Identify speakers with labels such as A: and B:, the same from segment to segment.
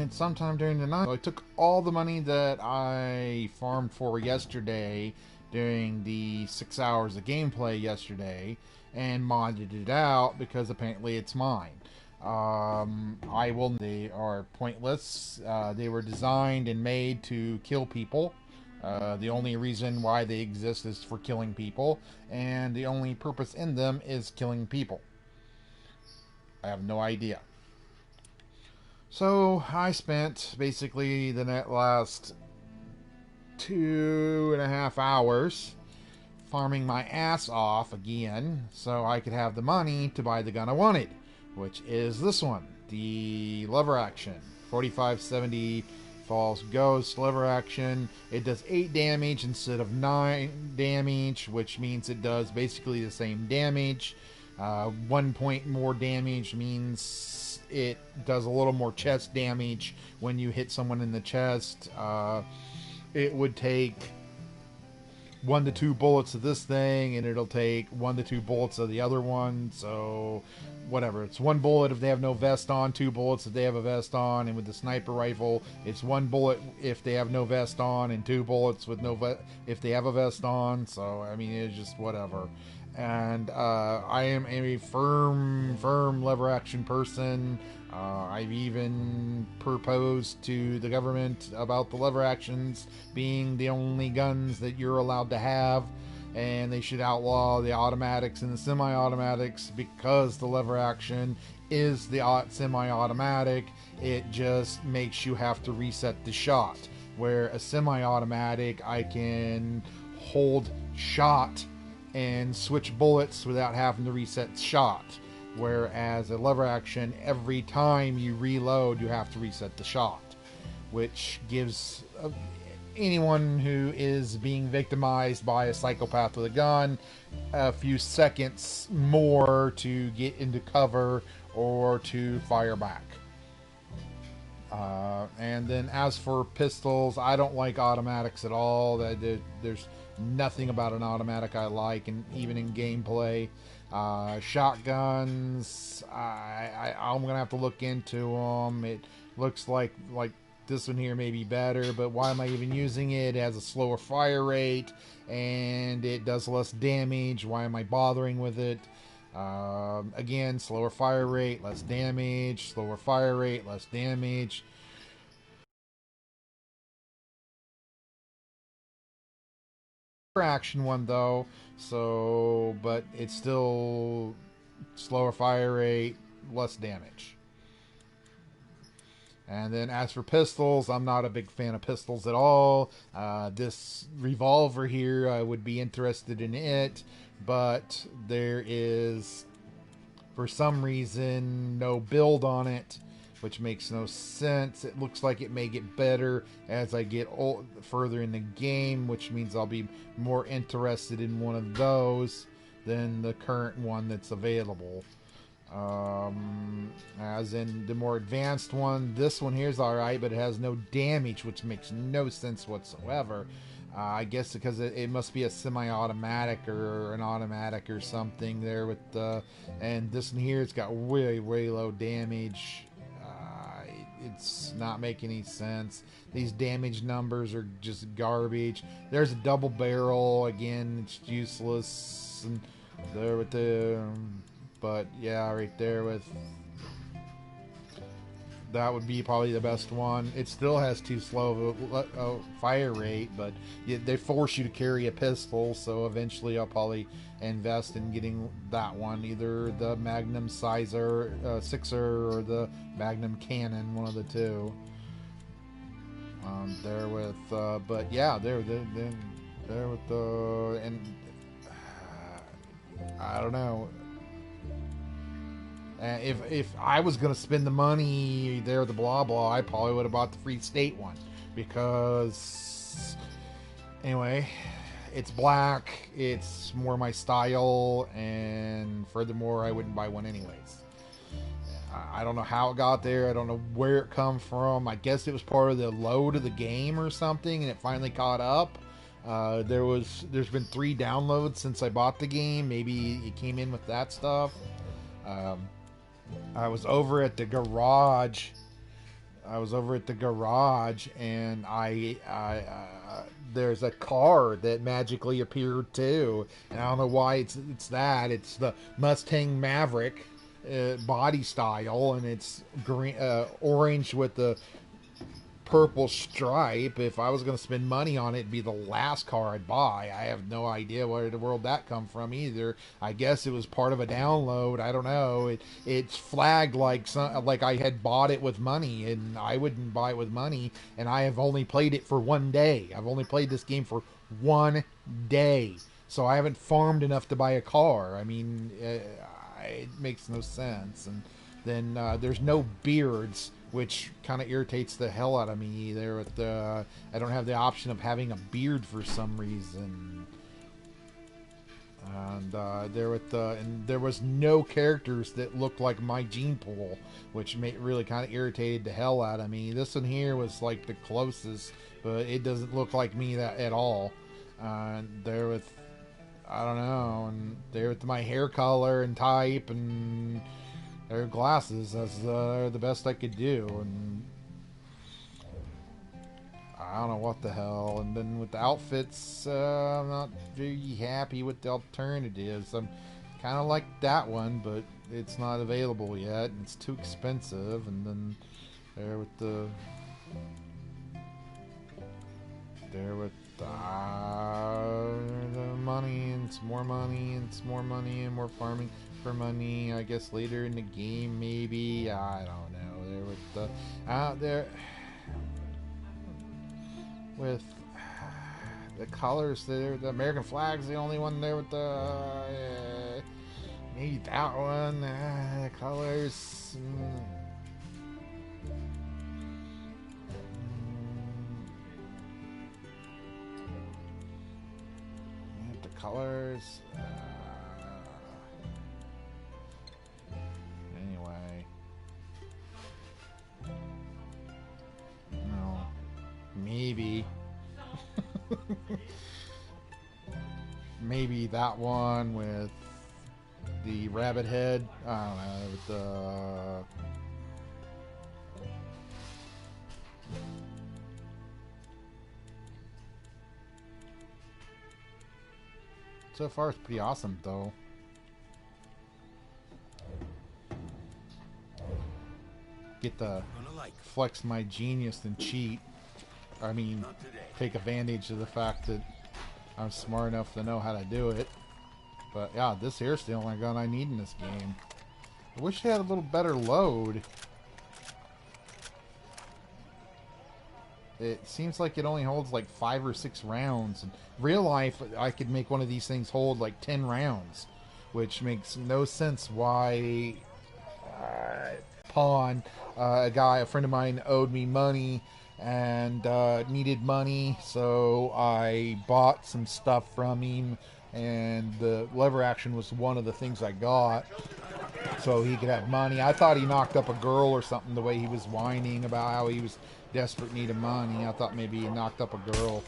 A: went sometime during the night. So I took all the money that I farmed for yesterday during the 6 hours of gameplay yesterday and modded it out because apparently it's mine. I will. They are pointless. They were designed and made to kill people. The only reason why they exist is for killing people, and the only purpose in them is killing people. I have no idea. So I spent basically the last 2.5 hours farming my ass off again so I could have the money to buy the gun I wanted, which is this one, the lever action 4570 False Ghost lever action. It does 8 damage instead of 9 damage, which means it does basically the same damage. 1 point more damage means it does a little more chest damage when you hit someone in the chest. It would take 1 to 2 bullets of this thing, and it'll take 1 to 2 bullets of the other one. So whatever, it's 1 bullet if they have no vest on, 2 bullets if they have a vest on. And with the sniper rifle, it's 1 bullet if they have no vest on, and 2 bullets with no if they have a vest on. So I mean, it's just whatever. And I am a firm lever action person. I've even proposed to the government about the lever actions being the only guns that you're allowed to have, and they should outlaw the automatics and the semi-automatics because the lever action is the semi-automatic. It just makes you have to reset the shot, where a semi-automatic I can hold shot and switch bullets without having to reset shot. Whereas a lever action, every time you reload, you have to reset the shot, which gives anyone who is being victimized by a psychopath with a gun a few seconds more to get into cover or to fire back. And then as for pistols, I don't like automatics at all. There's nothing about an automatic I like, and even in gameplay. Shotguns, I'm gonna have to look into them. It looks like this one here may be better, but why am I even using it? It has a slower fire rate and it does less damage. Why am I bothering with it? Again, slower fire rate, less damage. Slower fire rate, less damage. Action one though, so but it's still slower fire rate, less damage. And then as for pistols, I'm not a big fan of pistols at all. This revolver here, I would be interested in it, but there is for some reason no build on it, which makes no sense. It looks like it may get better as I get further in the game, which means I'll be more interested in one of those than the current one that's available. As in the more advanced one, this one here is alright, but it has no damage, which makes no sense whatsoever. I guess because it must be a semi-automatic or an automatic or something there with the... And this one here, it's got way low damage. It's not making any sense. These damage numbers are just garbage. There's a double barrel. Again, it's useless. And there with the... But yeah, right there with... That would be probably the best one. It still has too slow of a fire rate, but they force you to carry a pistol, so eventually I'll probably invest in getting that one, either the Magnum Sizer Sixer or the Magnum Cannon, one of the two. There with, but yeah, there with the, and I don't know. If I was going to spend the money there at the blah blah, I probably would have bought the Free State one, because anyway, it's black, it's more my style, and furthermore, I wouldn't buy one anyways. I don't know how it got there. I don't know where it come from. I guess it was part of the load of the game or something, and it finally caught up. There's been 3 downloads since I bought the game. Maybe it came in with that stuff. I was over at the garage I was over at the garage, and there's a car that magically appeared too, and I don't know why it's that. It's the Mustang Maverick body style, and it's green, orange with the purple stripe. If I was going to spend money on it, it'd be the last car I'd buy. I have no idea where in the world that come from either. I guess it was part of a download. I don't know. It's flagged like I had bought it with money, and I wouldn't buy it with money. And I have only played it for one day. I've only played this game for one day, so I haven't farmed enough to buy a car. I mean, it makes no sense. And then there's no beards, which kind of irritates the hell out of me. There, with I don't have the option of having a beard for some reason. And there was no characters that looked like my gene pool, which really kind of irritated the hell out of me. This one here was like the closest, but it doesn't look like me at all. There with, I don't know, and there with my hair color and type and their glasses. That's the best I could do, and I don't know what the hell. And then with the outfits, I'm not very happy with the alternatives. I'm kind of like that one, but it's not available yet, and it's too expensive. And then there with the money, and some more money, and some more money, and more farming for money. I guess later in the game, maybe. I don't know. There with the out there with the colors. There, the American flag's the only one there with the maybe that one. The colors. Colors. Anyway. No. Maybe. Maybe that one with the rabbit head. I don't know. With the. So far, it's pretty awesome, though. Get to flex my genius and cheat. I mean, take advantage of the fact that I'm smart enough to know how to do it. But yeah, this here's the only gun I need in this game. I wish it had a little better load. It seems like it only holds like 5 or 6 rounds. In real life, I could make one of these things hold like 10 rounds, which makes no sense why Pawn, a friend of mine, owed me money and needed money, so I bought some stuff from him, and the lever action was one of the things I got so he could have money. I thought he knocked up a girl or something, the way he was whining about how he was desperate need of money. I thought maybe he knocked up a girl.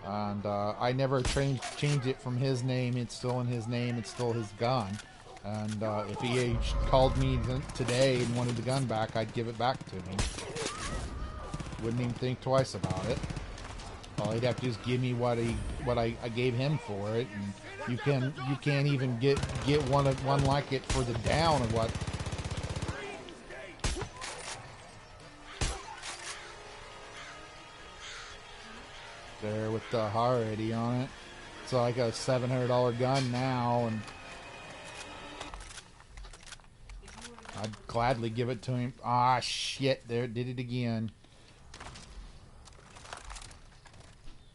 A: And I never changed it from his name. It's still in his name. It's still his gun. And if he called me today and wanted the gun back, I'd give it back to him. Wouldn't even think twice about it. All he'd have to do is give me what I gave him for it, and you can't even get one like it for the down of what. There with the already on it. So I got a $700 gun now, and I'd gladly give it to him. Ah, shit! There, did it again.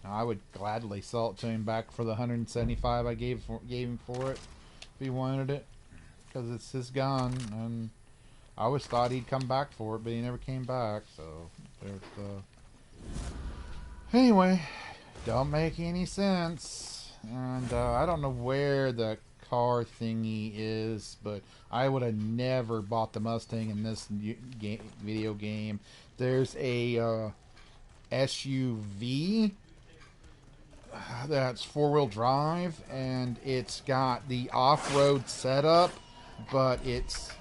A: I would gladly sell it to him back for the $175 I gave him for it if he wanted it, because it's his gun, and I always thought he'd come back for it, but he never came back. So there's the. Anyway, don't make any sense, and I don't know where the car thingy is, but I would have never bought the Mustang in this video game. There's a SUV that's 4-wheel drive, and it's got the off-road setup, but it's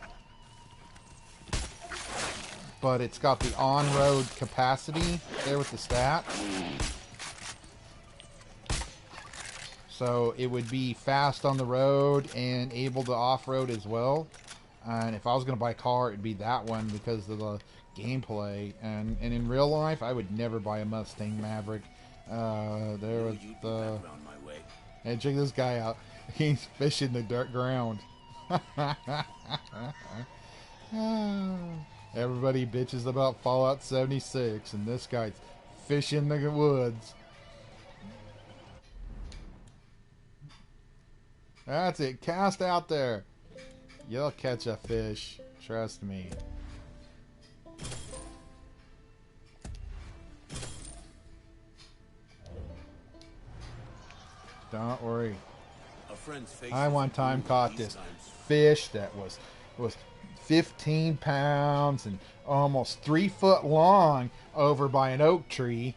A: but it's got the on-road capacity there with the stat. So it would be fast on the road and able to off-road as well. And if I was going to buy a car, it'd be that one because of the gameplay. And in real life, I would never buy a Mustang Maverick. There was the... Hey, check this guy out. He's fishing the dirt ground. Everybody bitches about Fallout 76, and this guy's fishing the woods. That's it. Cast out there. You'll catch a fish. Trust me. Don't worry. I one time caught this fish that was 15 pounds and almost 3 foot long over by an oak tree.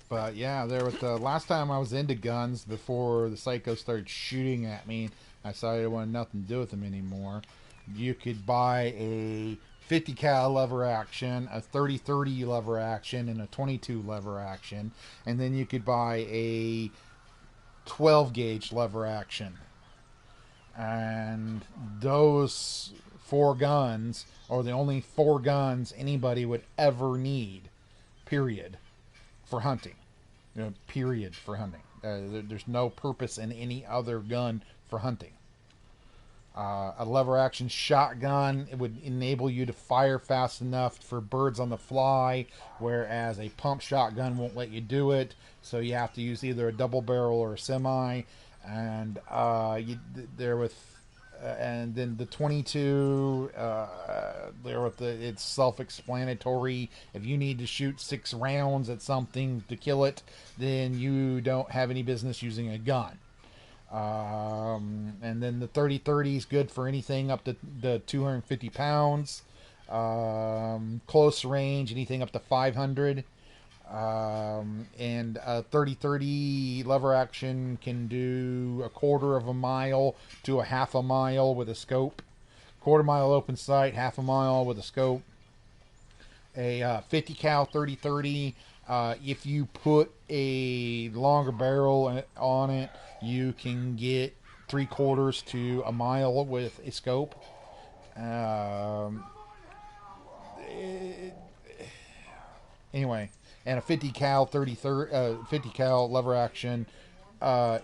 A: But yeah, there was the last time I was into guns before the psycho started shooting at me. I decided I wanted nothing to do with them anymore. You could buy a 50 cal lever action, a 30-30 lever action, and a 22 lever action, and then you could buy a 12 gauge lever action. And those 4 guns are the only 4 guns anybody would ever need, period, for hunting. Period for hunting. There's no purpose in any other gun for hunting. A lever action shotgun, it would enable you to fire fast enough for birds on the fly, whereas a pump shotgun won't let you do it. So you have to use either a double barrel or a semi. And and then the 22, it's self-explanatory. If you need to shoot 6 rounds at something to kill it, then you don't have any business using a gun. And then the 30-30 is good for anything up to the 250 pounds. Close range, anything up to 500. And a 30-30 lever action can do 1/4 of a mile to a 1/2 a mile with a scope. 1/4 mile open sight, 1/2 a mile with a scope. A 50 cal 30-30, if you put a longer barrel on it, you can get 3/4 to a mile with a scope. Anyway, and a 50 cal 50 cal lever action,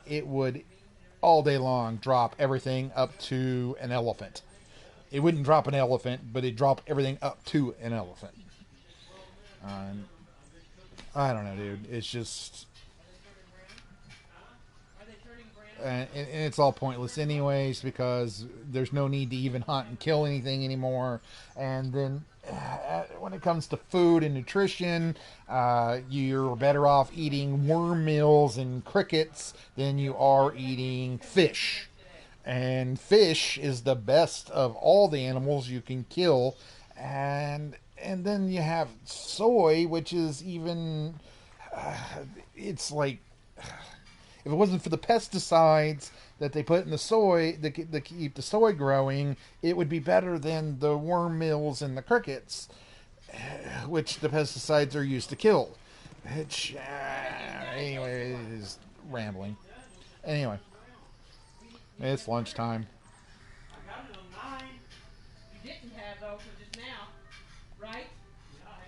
A: it would all day long drop everything up to an elephant. It wouldn't drop an elephant, but it'd drop everything up to an elephant. I don't know, dude. It's just... And it's all pointless anyways, because there's no need to even hunt and kill anything anymore. And then when it comes to food and nutrition, you're better off eating worm meals and crickets than you are eating fish. And fish is the best of all the animals you can kill. And then you have soy, which is even... it's like... If it wasn't for the pesticides that they put in the soy that keep the soy growing, it would be better than the worm meals and the crickets, which the pesticides are used to kill. Which, anyway, it is rambling. Anyway, it's lunchtime.
B: I got it on 9. You didn't have those for just now, right?